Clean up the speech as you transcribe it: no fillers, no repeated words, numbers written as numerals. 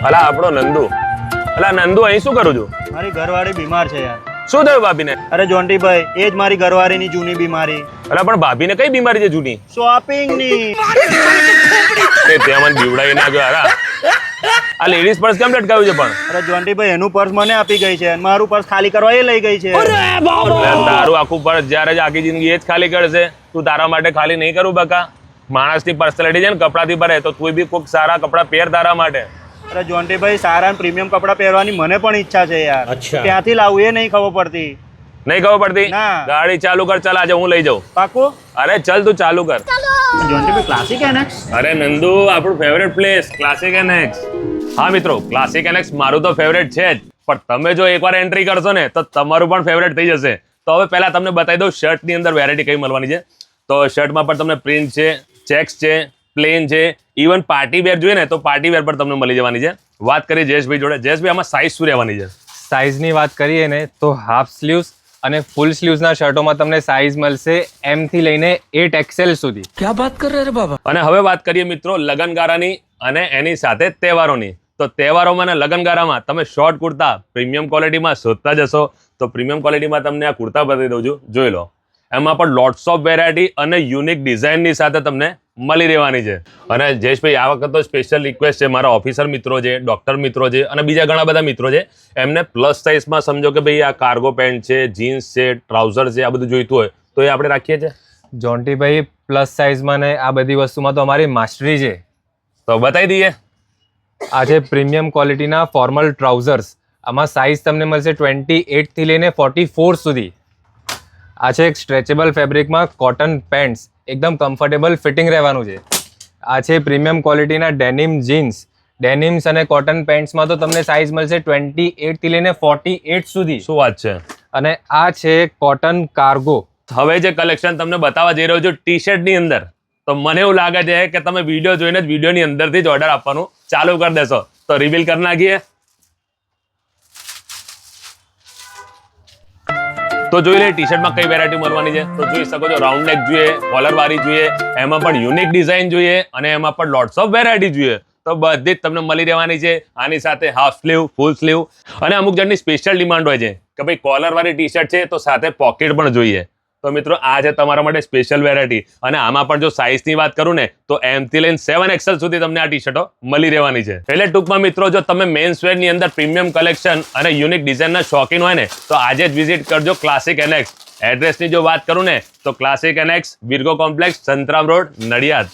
અલા આપણો નંદુ. અલા નંદુ અહીં શું કરું છું? મારી ઘરવાળી બીમાર છે યાર. શું થયું ભાભીને? અરે જોન્ટીભાઈ, એ જ મારી ઘરવાળીની જૂની બીમારી. અલા પણ ભાભીને કઈ બીમારી છે જૂની? શોપિંગ ની. તે મને બીવડાવી નાખ્યો હારા. આ લેડીઝ પર્સ કેમ લટકાવ્યું છે પણ? અરે જોન્ટીભાઈ, એનું પર્સ મને આપી ગઈ છે અને મારું પર્સ ખાલી કરવા એ લઈ ગઈ છે. તારું આખું પર્સ જ્યારે જ આખી જિંદગી એ જ ખાલી કરશે. તું તારા માટે ખાલી નહીં કરું બકા. માણસની પર્સનાલિટી છે ને કપડાથી ભરે, તો તું બી કોઈક સારા કપડા પહેર તારા માટે. અરે જોન્ટીભાઈ, સારા પ્રીમિયમ કપડા પહેરવાની મને પણ ઈચ્છા છે યાર. ક્યાંથી લાવું એ નહીં ખબર પડતી. નહીં ખબર પડતી? ના. ગાડી ચાલુ કર, ચાલ આજે હું લઈ જાઉં. પાકું? અરે ચલ તું ચાલુ કર. જોન્ટીભાઈ, ક્લાસિક એનેક્સ. અરે નંદુ, આપણું ફેવરેટ પ્લેસ ક્લાસિક એનેક્સ. હા મિત્રો, ક્લાસિક એનેક્સ મારું તો ફેવરેટ છે જ, પણ તમે જો એકવાર એન્ટ્રી કરશો ને તો તમારું પણ ફેવરેટ થઈ જશે. તો હવે પહેલા તમને બતાવી દઉં શર્ટની અંદર વેરાયટી કઈ મળવાની છે. તો શર્ટમાં પણ તમને પ્રિન્ટ છે, ચેક્સ છે, પ્લેન છે, ઇવન પાર્ટી વેર જોઈએ ને તો પાર્ટી વેર પણ તમને મળી જવાની છે. વાત કરીએ જયેશભાઈ જોડે. જયેશભાઈ, આમાં સાઇઝ શું રહેવાની છે? સાઇઝની વાત કરીએ ને તો હાફ સ્લીવ્સ અને ફૂલ સ્લીવ્સના શર્ટોમાં તમને સાઇઝ મળશે M થી લઈને 8XL સુધી. क्या बात कर रहे हैं बाबा? અને હવે વાત કરીએ મિત્રો લગનગારાની અને એની સાથે તહેવારોની. તો તહેવારોમાં અને લગનગારામાં તમે શોર્ટ કુર્તા પ્રીમિયમ ક્વોલિટીમાં શોધતા જશો તો પ્રીમિયમ ક્વોલિટીમાં તમને આ કુર્તા બતાવી દઉં છું, જોઈ લો. એમાં પણ લોટ્સ ઓફ વેરાયટી અને યુનિક ડિઝાઇનની સાથે તમને મળી રહેવાની છે. અને જયેશભાઈ, આ વખત તો સ્પેશિયલ રિક્વેસ્ટ છે, મારા ઓફિસર મિત્રો છે, ડોક્ટર મિત્રો છે અને બીજા ઘણા બધા મિત્રો છે, એમને પ્લસ સાઇઝમાં સમજો કે ભાઈ આ કાર્ગો પેન્ટ છે, જીન્સ છે, ટ્રાઉઝર છે, આ બધું જોઈતું હોય તો એ આપણે રાખીએ છીએ. જોન્ટીભાઈ, પ્લસ સાઇઝમાં ને આ બધી વસ્તુમાં તો અમારી માસ્ટરી છે. તો બતાવી દઈએ. આ છે પ્રીમિયમ ક્વોલિટીના ફોર્મલ ટ્રાઉઝર્સ. આમાં સાઇઝ તમને મળશે 28 થી લઈને 44 સુધી. આ છે એક સ્ટ્રેચેબલ ફેબ્રિકમાં કોટન પેન્ટ્સ, એકદમ કમ્ફર્ટેબલ ફિટિંગ રહેવાનું છે. આ છે પ્રીમિયમ ક્વોલિટીના ડેનિમ જીન્સ. ડેનિમ્સ અને કોટન પેન્ટ્સમાં તો તમને સાઇઝ મળશે 28 થી લઈને 48 સુધી. શું વાત છે? અને આ છે કોટન કાર્ગો. હવે જે કલેક્શન તમને બતાવવા જઈ રહ્યો છું ટી શર્ટની અંદર, તો મને એવું લાગે છે કે તમે વિડીયો જોઈને જ વિડીયોની અંદરથી જ ઓર્ડર આપવાનું ચાલુ કરી દેશો. તો રિવીલ કરી નાખીએ. તો જોઈ લે ટી શર્ટમાં કઈ વેરાયટી મળવાની છે. તો જોઈ શકો છો, રાઉન્ડ નેક જોઈએ, કોલર વાળી જોઈએ, એમાં પણ યુનિક ડિઝાઇન જોઈએ અને એમાં પણ લોટ્સ ઓફ વેરાયટી જોઈએ. તો બધી જ તમને મળી રહેવાની છે. આની સાથે હાફ સ્લીવ, ફૂલ સ્લીવ અને અમુક જણની સ્પેશિયલ ડિમાન્ડ હોય છે કે ભાઈ કોલર વાળી ટી શર્ટ છે તો સાથે પોકેટ પણ જોઈએ. તો મિત્રો આ છે તમારા માટે સ્પેશિયલ વેરાયટી. અને આમાં પણ જો સાઇઝની વાત કરું ને તો M થી લઈને 7XL સુધી તમને આ ટી શર્ટો મળી રહેવાની છે. એટલે ટૂંકમાં મિત્રો, જો તમે મેન્સ વેર ની અંદર પ્રીમિયમ કલેક્શન અને યુનિક ડિઝાઇનના શોખીન હોય ને તો આજે જ વિઝિટ કરજો ક્લાસિક એનેક્સ. એડ્રેસની જો વાત કરું ને તો Classic Annex, Virgo Complex, Santram Road, Nadiad.